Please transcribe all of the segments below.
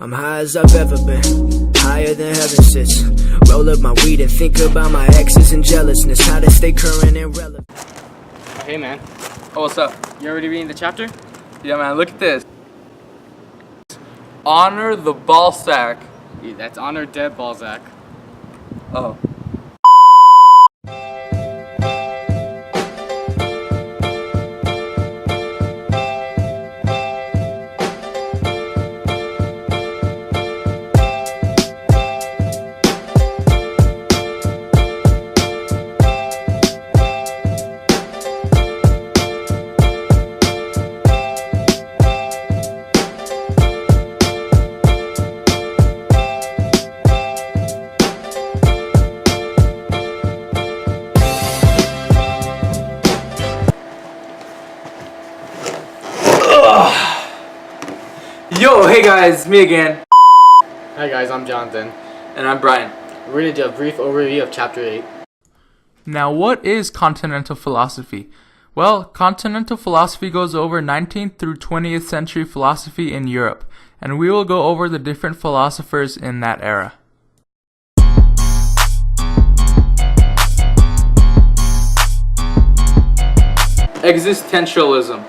I'm high as I've ever been, higher than heaven sits. Roll up my weed and think about my exes and jealousness, how to stay current and relevant. Hey man, Oh, what's up? you already reading the chapter? Yeah, man, look at this. Honor the ball sack. Yeah, that's Honor Dead Balzac. Oh. Yo, hey guys, me again. Hi guys, I'm Jonathan. And I'm Brian. We're going to do a brief overview of chapter 8. Now, what is Continental Philosophy? Well, Continental Philosophy goes over 19th through 20th century philosophy in Europe, and we will go over the different philosophers in that era. Existentialism.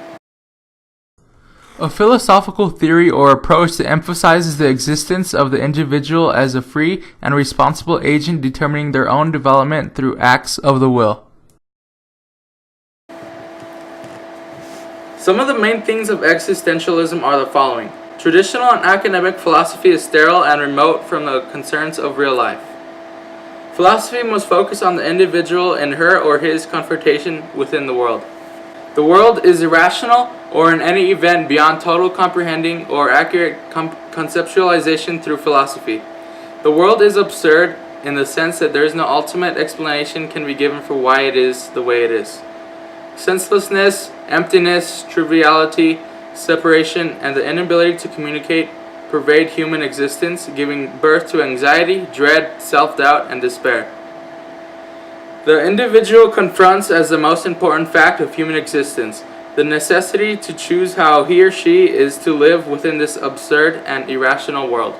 A philosophical theory or approach that emphasizes the existence of the individual as a free and responsible agent determining their own development through acts of the will. Some of the main things of existentialism are the following. Traditional and academic philosophy is sterile and remote from the concerns of real life. Philosophy must focus on the individual and her or his confrontation within the world. The world is irrational or in any event beyond total comprehending or accurate conceptualization through philosophy. The world is absurd in the sense that there is no ultimate explanation can be given for why it is the way it is. Senselessness, emptiness, triviality, separation, and the inability to communicate pervade human existence, giving birth to anxiety, dread, self-doubt, and despair. The individual confronts as the most important fact of human existence the necessity to choose how he or she is to live within this absurd and irrational world.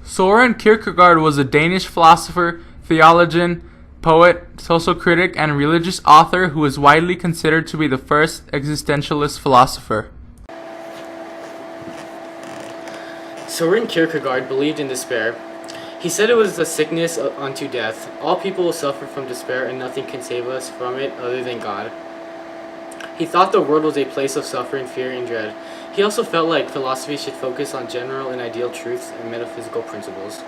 Søren Kierkegaard was a Danish philosopher, theologian, poet, social critic, and religious author who is widely considered to be the first existentialist philosopher. Søren Kierkegaard believed in despair. He said it was a sickness unto death. All people will suffer from despair and nothing can save us from it other than God. He thought the world was a place of suffering, fear, and dread. He also felt like philosophy should focus on general and ideal truths and metaphysical principles.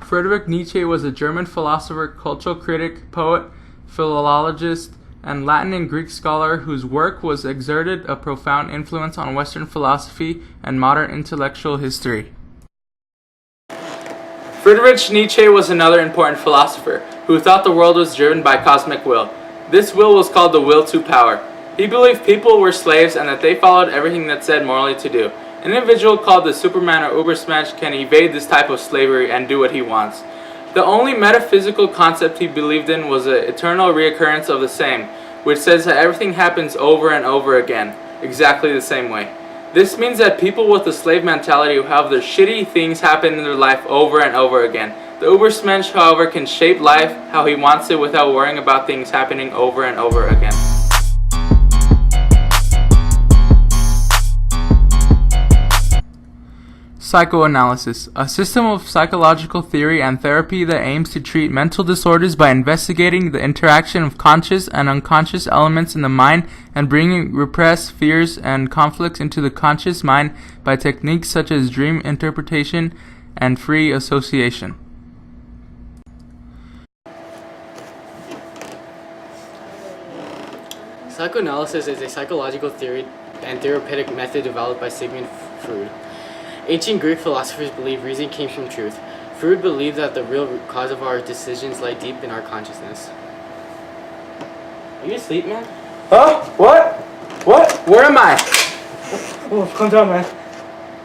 Friedrich Nietzsche was a German philosopher, cultural critic, poet, philologist, and Latin and Greek scholar whose work was exerted a profound influence on Western philosophy and modern intellectual history. Friedrich Nietzsche was another important philosopher who thought the world was driven by cosmic will. This will was called the will to power. He believed people were slaves and that they followed everything that said morally to do. An individual called the Superman or Ubermensch can evade this type of slavery and do what he wants. The only metaphysical concept he believed in was the eternal reoccurrence of the same, which says that everything happens over and over again, exactly the same way. This means that people with the slave mentality will have their shitty things happen in their life over and over again. The Ubermensch, however, can shape life how he wants it without worrying about things happening over and over again. Psychoanalysis, a system of psychological theory and therapy that aims to treat mental disorders by investigating the interaction of conscious and unconscious elements in the mind and bringing repressed fears and conflicts into the conscious mind by techniques such as dream interpretation and free association. Psychoanalysis is a psychological theory and therapeutic method developed by Sigmund Freud. Ancient Greek philosophers believed reason came from truth. Freud believed that the real cause of our decisions lie deep in our consciousness. Are you asleep, man? Huh? What? What? Where am I? Oh, calm down, man.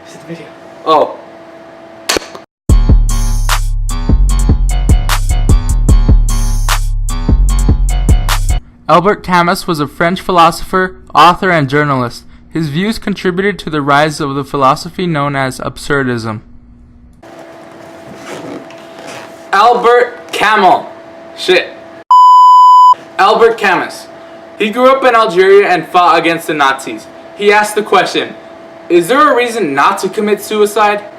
This is the video. Oh. Albert Camus was a French philosopher, author, and journalist. His views contributed to the rise of the philosophy known as absurdism. Albert Camus. Albert Camus. He grew up in Algeria and fought against the Nazis. He asked the question, is there a reason not to commit suicide?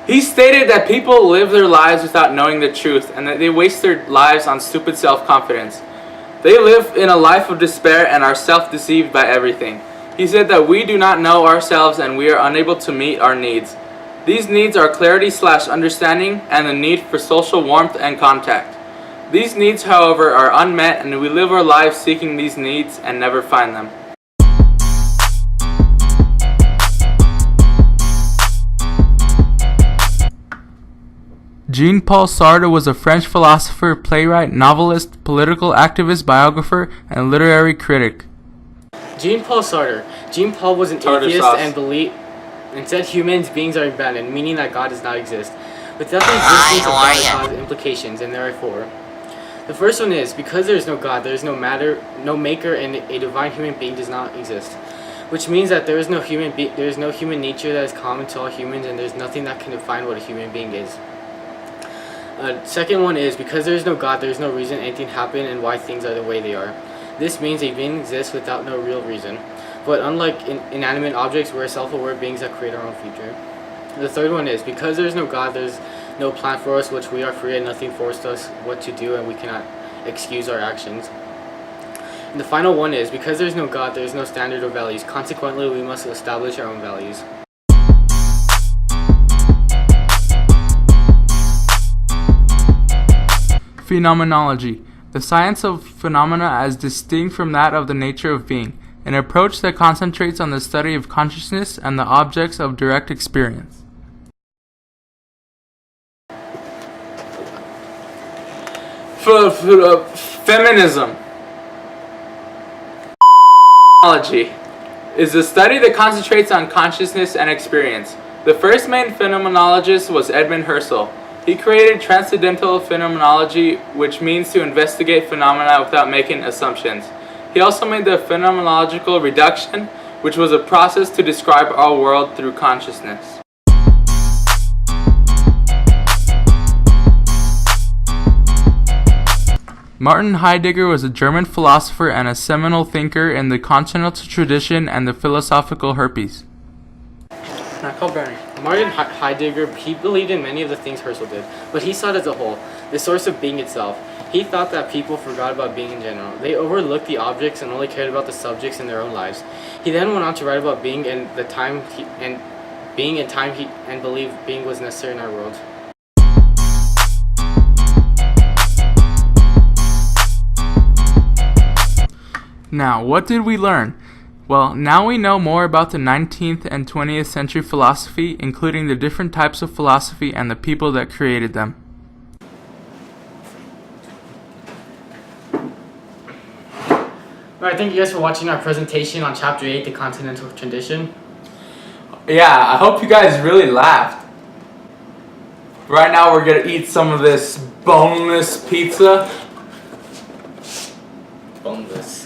He stated that people live their lives without knowing the truth and that they waste their lives on stupid self-confidence. They live in a life of despair and are self-deceived by everything. He said that we do not know ourselves and we are unable to meet our needs. These needs are clarity/understanding and the need for social warmth and contact. These needs, however, are unmet and we live our lives seeking these needs and never find them. Jean-Paul Sartre was a French philosopher, playwright, novelist, political activist, biographer, and literary critic. Jean-Paul Sartre. Jean-Paul was an atheist and said human beings are abandoned, meaning that God does not exist. Without the existence of God, it has implications, and there are four. The first one is, because there is no God, there is no matter, no maker, and a divine human being does not exist. Which means that there is no human nature that is common to all humans, and there is nothing that can define what a human being is. Second one is, because there is no God, there is no reason anything happened and why things are the way they are. This means a being exists without no real reason. But unlike inanimate objects, we're self-aware beings that create our own future. The third one is, because there is no God, there is no plan for us, which we are free and nothing forced us what to do, and we cannot excuse our actions. And the final one is, because there is no God, there is no standard of values. Consequently, we must establish our own values. Phenomenology, the science of phenomena as distinct from that of the nature of being, an approach that concentrates on the study of consciousness and the objects of direct experience. Feminism. Phenomenology is the study that concentrates on consciousness and experience. The first main phenomenologist was Edmund Husserl. He created Transcendental Phenomenology, which means to investigate phenomena without making assumptions. He also made the phenomenological reduction, which was a process to describe our world through consciousness. Martin Heidegger was a German philosopher and a seminal thinker in the Continental Tradition and the philosophical herpes. Martin Heidegger, he believed in many of the things Husserl did, but he saw it as a whole, the source of being itself. He thought that people forgot about being in general. They overlooked the objects and only cared about the subjects in their own lives. He then went on to write about being and the time and believed being was necessary in our world. Now, what did we learn? Well, now we know more about the 19th and 20th century philosophy, including the different types of philosophy and the people that created them. Alright, thank you guys for watching our presentation on Chapter 8, the Continental Tradition. Yeah, I hope you guys really laughed. Right now we're gonna eat some of this boneless pizza. Boneless.